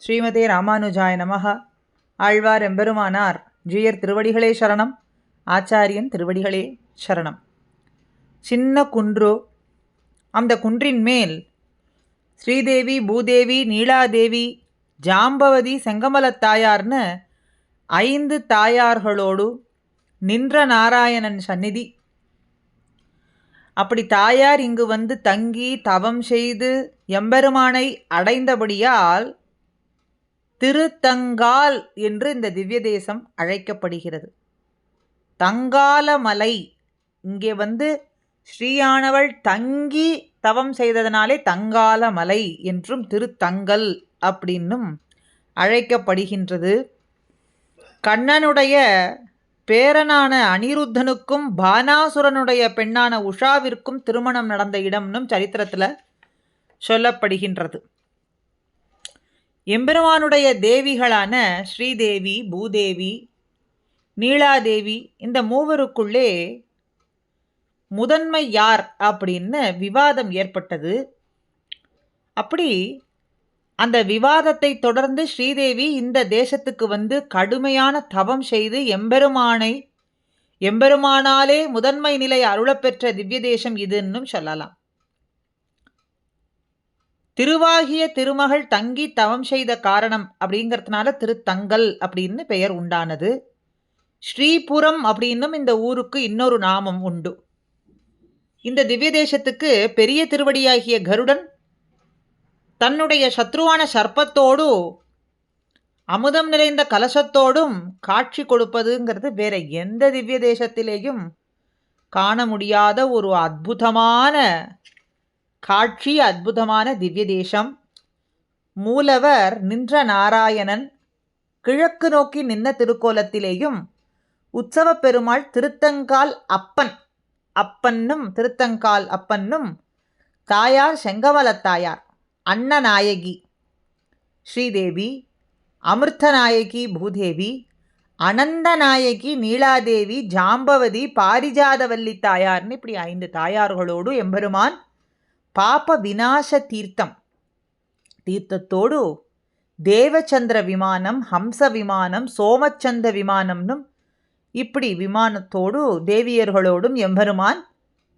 ஸ்ரீமதே ராமானுஜாய நமஹ. ஆழ்வார் எம்பெருமானார் ஜீயர் திருவடிகளே சரணம். ஆச்சாரியன் திருவடிகளே சரணம். சின்ன குன்று, அந்த குன்றின் மேல் ஸ்ரீதேவி, பூதேவி, நீலாதேவி, ஜாம்பவதி, செங்கமலத்தாயார்னு 5 தாயார்களோடு நின்ற நாராயணன் சந்நிதி. அப்படி தாயார் இங்கு வந்து தங்கி தவம் செய்து எம்பெருமானை அடைந்தபடியால் திருத்தங்கால் என்று இந்த திவ்ய தேசம் அழைக்கப்படுகிறது. தங்காலமலை, இங்கே வந்து ஸ்ரீயானவள் தங்கி தவம் செய்ததனாலே தங்காலமலை என்றும் திருத்தங்கல் அப்படின்னும் அழைக்கப்படுகின்றது. கண்ணனுடைய பேரனான அனிருத்தனுக்கும் பானாசுரனுடைய பெண்ணான உஷாவிற்கும் திருமணம் நடந்த இடம்னும் சரித்திரத்தில் சொல்லப்படுகின்றது. எம்பெருமானுடைய தேவிகளான ஸ்ரீதேவி, பூதேவி, நீலாதேவி, இந்த மூவருக்குள்ளே முதன்மை யார் அப்படின்னு விவாதம் ஏற்பட்டது. அப்படி அந்த விவாதத்தை தொடர்ந்து ஸ்ரீதேவி இந்த தேசத்துக்கு வந்து கடுமையான தவம் செய்து எம்பெருமானாலே முதன்மை நிலை அருளப்பெற்ற திவ்ய தேசம் இதுன்னும் சொல்லலாம். திருவாகிய திருமகள் தங்கி தவம் செய்த காரணம் அப்படிங்கிறதுனால திருத்தங்கல் அப்படின்னு பெயர் உண்டானது. ஸ்ரீபுரம் அப்படின்னும் இந்த ஊருக்கு இன்னொரு நாமம் உண்டு. இந்த திவ்ய தேசத்துக்கு பெரிய திருவடியாகிய கருடன் தன்னுடைய சத்ருவான சர்ப்பத்தோடு அமுதம் நிறைந்த கலசத்தோடும் காட்சி கொடுப்பதுங்கிறது வேற எந்த திவ்ய தேசத்திலேயும் காண முடியாத ஒரு அற்புதமான காட்சி, அற்புதமான திவ்ய தேசம். மூலவர் நின்ற நாராயணன் கிழக்கு நோக்கி நின்ன திருக்கோலத்திலேயும் உற்சவ பெருமாள் திருத்தங்கால் அப்பன்னும் திருத்தங்கால் அப்பன்னும் தாயார் செங்கமலத்தாயார் அன்னநாயகி ஸ்ரீதேவி, அமிர்தநாயகி பூதேவி, அனந்தநாயகி நீலாதேவி, ஜாம்பவதி, பாரிஜாதவல்லி தாயார்னு இப்படி 5 தாயார்களோடு எம்பெருமான் பாப விநாச தீர்த்தத்தோடு தேவச்சந்திர விமானம், ஹம்ச விமானம், சோமச்சந்த விமானம்னும் இப்படி விமானத்தோடு தேவியர்களோடும் எம்பெருமான்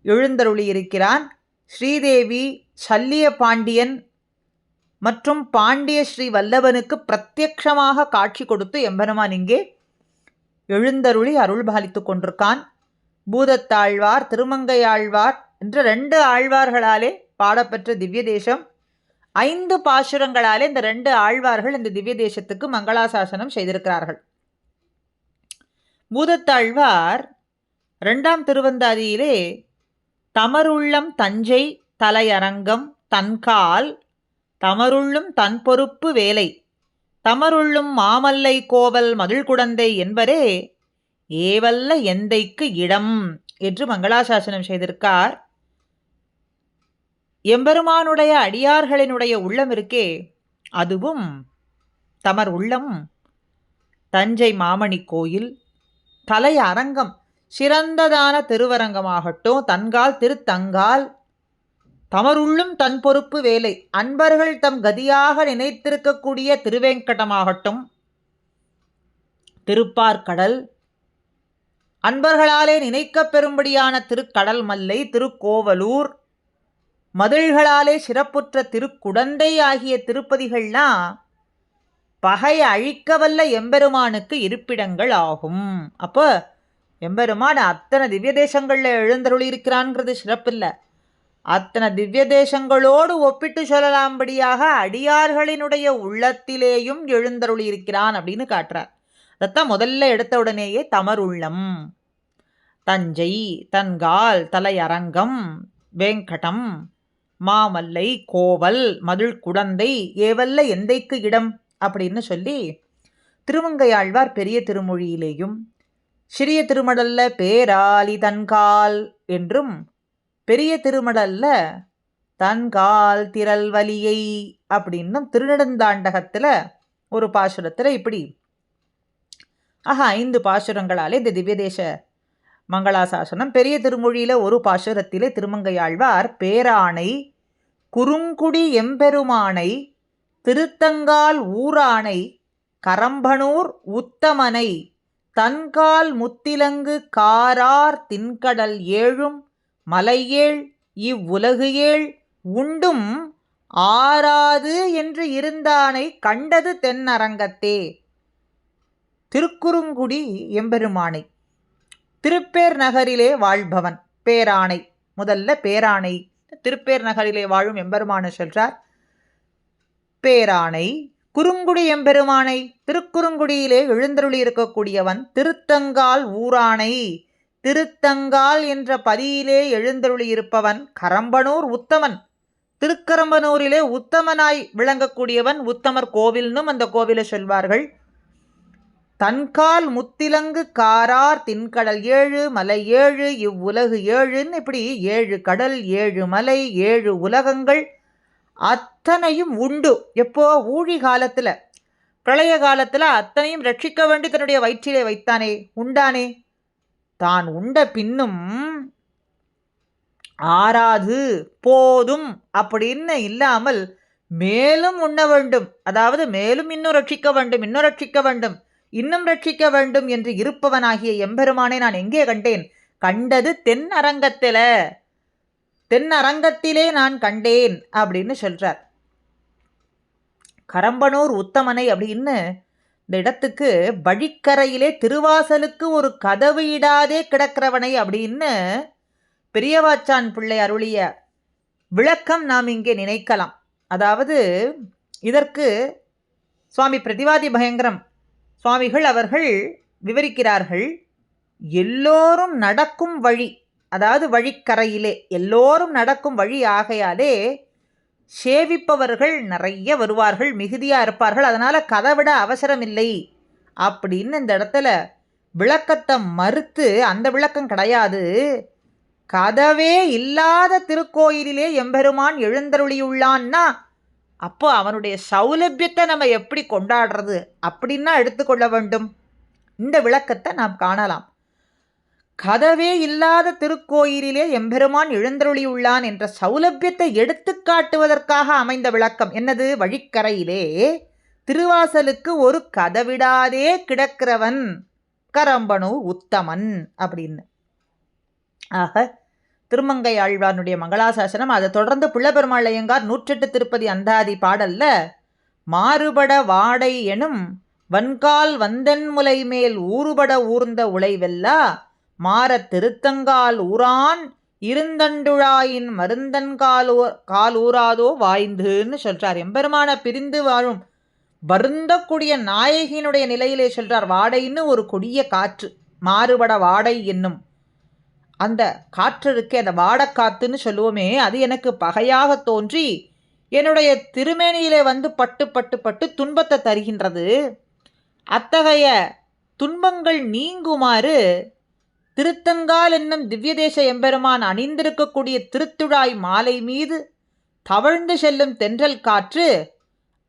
எழுந்தருளியிருக்கிறான். ஸ்ரீதேவி சல்லிய பாண்டியன் மற்றும் பாண்டிய ஸ்ரீ வல்லவனுக்கு பிரத்யக்ஷமாக காட்சி கொடுத்து எம்பெருமான் இங்கே எழுந்தருளி அருள் பாலித்து கொண்டிருக்கான். பூதத்தாழ்வார், திருமங்கையாழ்வார் என்ற 2 ஆழ்வார்களாலே பாடப்பெற்ற திவ்ய தேசம். 5 பாசுரங்களாலே இந்த 2 ஆழ்வார்கள் இந்த திவ்ய தேசத்துக்கு மங்களாசாசனம் செய்திருக்கிறார்கள். பூதத்தாழ்வார் 2ஆம் திருவந்தாதியிலே தமருள்ளம் தஞ்சை தலையரங்கம் தன்கால் தமருள்ளும் தன் பொறுப்பு வேலை தமருள்ளும் மாமல்லை கோவல் மதிள் குடந்தை என்பரே ஏவல்ல எந்தைக்கு இடம் என்று மங்களாசாசனம் செய்திருக்கார். எம்பெருமானுடைய அடியார்களினுடைய உள்ளம் இருக்கே, அதுவும் தமர் உள்ளம் தஞ்சை மாமணி கோயில் தலை அரங்கம், சிறந்ததான திருவரங்கமாகட்டும், தன்கால் திருத்தங்கால், தமருள்ளும் தன் பொறுப்பு வேலை, அன்பர்கள் தம் கதியாக நினைத்திருக்கக்கூடிய திருவேங்கடமாகட்டும், திருப்பார்கடல், அன்பர்களாலே நினைக்கப் பெறும்படியான திருக்கடல் மல்லை, திருக்கோவலூர், மதில்களாலே சிறப்புற்ற திருக்குடந்தை ஆகிய திருப்பதிகள்லாம் பகை அழிக்கவல்ல எம்பெருமானுக்கு இருப்பிடங்கள் ஆகும். அப்போ எம்பெருமான் அத்தனை திவ்ய தேசங்களில் எழுந்தருளி இருக்கிறான்ங்கிறது சிறப்பில்லை, அத்தனை திவ்ய தேசங்களோடு ஒப்பிட்டு சொல்லலாம்படியாக அடியார்களினுடைய உள்ளத்திலேயும் எழுந்தருளி இருக்கிறான் அப்படின்னு காட்டுறார். அதைத்தான் முதல்ல எடுத்த உடனேயே தமருள்ளம், தஞ்சை, தன்கால், தலையரங்கம், வேங்கடம், மாமல்லை, கோவல், மதிள் குடந்தை, ஏவல்ல எந்தைக்கு இடம் அப்படின்னு சொல்லி திருமங்கையாழ்வார் பெரிய திருமொழியிலேயும் சிறிய திருமடல்ல பேராலி தன்கால் என்றும் பெரிய திருமடல்ல தன்கால் திரல்வலியை அப்படின்னும் திருநெடுந்தாண்டகத்தில் ஒரு பாசுரத்தில் இப்படி 5 பாசுரங்களாலே இந்த திவ்யதேச மங்களாசாசனம். பெரிய திருமொழியில் ஒரு பாசுரத்திலே திருமங்கையாழ்வார் பேரானை குறுங்குடி எம்பெருமானை திருத்தங்கால் ஊரானை கரம்பனூர் உத்தமனை தன்கால் முத்திலங்கு காரார் தின்கடல் ஏழும் மலையேழ் இவ்வுலகு ஏழ் உண்டும் ஆராது என்று இருந்தானை கண்டது தென்னரங்கத்தே. திருக்குறுங்குடி எம்பெருமானை, திருப்பேர் நகரிலே வாழ்பவன், பேரானை. முதல்ல பேரானை, திருப்பேர் நகரிலே வாழும் எம்பெருமானை சொல்றார். பேரானை குறுங்குடி எம்பெருமானை, திருக்குறுங்குடியிலே எழுந்தருளி இருக்கக்கூடியவன். திருத்தங்கால் ஊரானை, திருத்தங்கால் என்ற பதியிலே எழுந்தருளி இருப்பவன். கரம்பனூர் உத்தமன், திருக்கரம்பனூரிலே உத்தமனாய் விளங்கக்கூடியவன். உத்தமர் கோவில்னும் அந்த கோவிலை சொல்வார்கள். தன்கால் முத்திலங்கு காரார் தின்கடல் ஏழு மலை ஏழு இவ்வுலகு ஏழுன்னு இப்படி 7 கடல் 7 மலை 7 உலகங்கள் அத்தனையும் உண்டு. எப்போ? ஊழி காலத்துல, பிரளய காலத்துல அத்தனையும் ரட்சிக்க வேண்டி தன்னுடைய வயிற்றிலே வைத்தானே, உண்டானே. தான் உண்ட பின்னும் ஆராது போதும் அப்படின்னு இல்லாமல் மேலும் உண்ண வேண்டும். அதாவது மேலும் இன்னும் ரட்சிக்க வேண்டும், இன்னும் ரட்சிக்க வேண்டும், இன்னும் ரட்சிக்க வேண்டும் என்று இருப்பவனாகிய எம்பெருமானை நான் எங்கே கண்டேன்? கண்டது தென் அரங்கத்தில, தென் அரங்கத்திலே நான் கண்டேன் அப்படின்னு சொல்றார். கரம்பனூர் உத்தமனை அப்படின்னு இந்த இடத்துக்கு வழிக்கரையிலே திருவாசலுக்கு ஒரு கதவு இடாதே கிடக்கிறவனை அப்படின்னு பெரியவாச்சான் பிள்ளை அருளிய விளக்கம் நாம் இங்கே நினைக்கலாம். அதாவது இதற்கு சுவாமி பிரதிவாதி பயங்கரம் சுவாமிகள் அவர்கள் விவரிக்கிறார்கள். எல்லோரும் நடக்கும் வழி, அதாவது வழிக்கரையிலே எல்லோரும் நடக்கும் வழி ஆகையாலே சேவிப்பவர்கள் நிறைய வருவார்கள், மிகுதியாக இருப்பார்கள். அதனால் கதவிட அவசரம் இல்லை அப்படின்னு இந்த இடத்துல விளக்கத்தை மறுத்து, அந்த விளக்கம் கிடையாது, கதவே இல்லாத திருக்கோயிலிலே எம்பெருமான் எழுந்தருளியுள்ளான்னா அப்போ அவனுடைய சௌலபியத்தை நம்ம எப்படி கொண்டாடுறது அப்படின்னா எடுத்துக்கொள்ள வேண்டும். இந்த விளக்கத்தை நாம் காணலாம். கதவே இல்லாத திருக்கோயிலிலே எம்பெருமான் எழுந்தருளியுள்ளான் என்ற சௌலபியத்தை எடுத்து காட்டுவதற்காக அமைந்த விளக்கம் என்னது? வழிக்கரையிலே திருவாசலுக்கு ஒரு கதவிடாதே கிடக்கிறவன் கரம்பனூர் உத்தமன் அப்படின்னு. ஆக திருமங்கை ஆழ்வானுடைய மங்களாசாசனம். அதை தொடர்ந்து பிள்ளைபெருமாள் ஐயங்கார் 108 திருப்பதி அந்தாதி பாடல்ல மாறுபட வாடை எனும் வன்கால் வந்தன்முலை மேல் ஊறுபட ஊர்ந்த உழைவெல்லா மாற திருத்தங்கால் ஊரான் இருந்தண்டுழாயின் மருந்தன் காலூராதோ வாய்ந்துன்னு சொல்றார். எம்பெருமான பிரிந்து வாழும் வருந்தக்கூடிய நாயகியினுடைய நிலையிலே சொல்றார். வாடைன்னு ஒரு கொடிய காற்று, மாறுபட வாடை என்னும் அந்த காற்று இருக்கே, அந்த வாடக்காத்துன்னு சொல்லுவோமே, அது எனக்கு பகையாக தோன்றி என்னுடைய திருமேனியிலே வந்து பட்டு பட்டு பட்டு துன்பத்தை தருகின்றது. அத்தகைய துன்பங்கள் நீங்குமாறு திருத்தங்கால் என்னும் திவ்யதேச எம்பெருமான் அணிந்திருக்கக்கூடிய திருத்துழாய் மாலை மீது தவழ்ந்து செல்லும் தென்றல் காற்று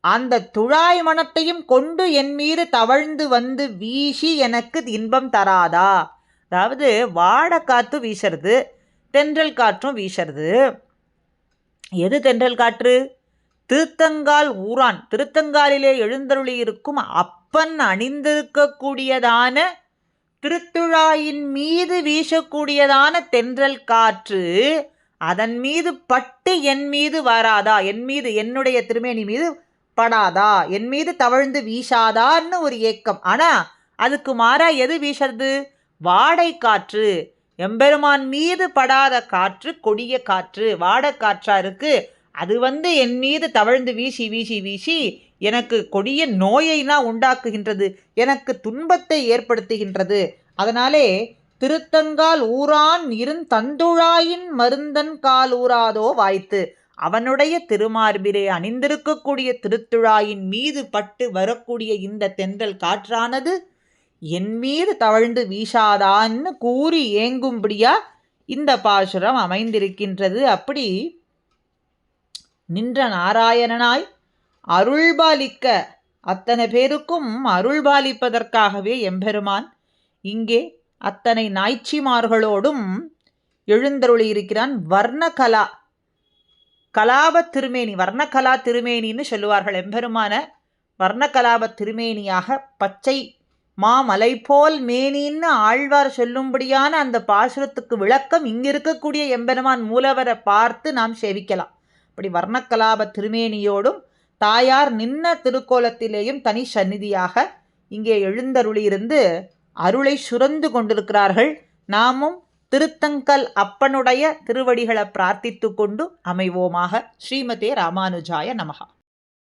அந்த துழாய் மனத்தையும் கொண்டு என் மீது தவழ்ந்து வந்து வீசி எனக்கு இன்பம் தராதா? அதாவது வாடக்காற்று வீசுறது, தென்றல் காற்றும் வீசுறது. எது தென்றல் காற்று? திருத்தங்கால் ஊரான், திருத்தங்காலிலே எழுந்தருளி இருக்கும் அப்பன் அணிந்திருக்கக்கூடியதான திருத்துழாயின் மீது வீசக்கூடியதான தென்றல் காற்று அதன் மீது பட்டு என் மீது வராதா? என் மீது, என்னுடைய திருமேனி மீது படாதா? என் மீது தவழ்ந்து வீசாதான்னு ஒரு ஏக்கம். ஆனால் அதுக்கு மாறா எது வீசுறது? வாடை காற்று. எம்பெருமான் மீது படாத காற்று கொடிய காற்று, வாடக்காற்றா இருக்கு. அது வந்து என் மீது தவழ்ந்து வீசி வீசி வீசி எனக்கு கொடிய நோயைனா உண்டாக்குகின்றது, எனக்கு துன்பத்தை ஏற்படுத்துகின்றது. அதனாலே திருத்தங்கால் ஊரான் இருந்தண்டுழாயின் மருந்தன் கால் ஊராதோ வாய்த்து, அவனுடைய திருமார்பிலே அணிந்திருக்கக்கூடிய திருத்துழாயின் மீது பட்டு வரக்கூடிய இந்த தென்றல் காற்றானது என் மீது தவழ்ந்து வீசாதான்னு கூறி ஏங்கும்படியா இந்த பாசுரம் அமைந்திருக்கின்றது. அப்படி நின்ற நாராயணனாய் அருள்பாலிக்க, அத்தனை பேருக்கும் அருள்பாலிப்பதற்காகவே எம்பெருமான் இங்கே அத்தனை நாய்ச்சிமார்களோடும் எழுந்தருளி இருக்கிறான். வர்ணகலா, கலாப திருமேனி, வர்ணகலா திருமேனின்னு சொல்லுவார்கள். எம்பெருமான வர்ணகலாப திருமேனியாக பச்சை மாமலை போல் மேனின்னு ஆழ்வார் சொல்லும்படியான அந்த பாசுரத்துக்கு விளக்கம் இங்கே இருக்கக்கூடிய எம்பெருமான் மூலவரை பார்த்து நாம் சேவிக்கலாம். அப்படி வர்ணக்கலாப திருமேனியோடும் தாயார் நின்ன திருக்கோலத்திலேயும் தனி சந்நிதியாக இங்கே எழுந்தருளியிருந்து அருளை சுரந்து கொண்டிருக்கிறார்கள். நாமும் திருத்தங்கல் அப்பனுடைய திருவடிகளை பிரார்த்தித்து கொண்டு அமைவோமாக. ஸ்ரீமதே ராமானுஜாய நமஹா.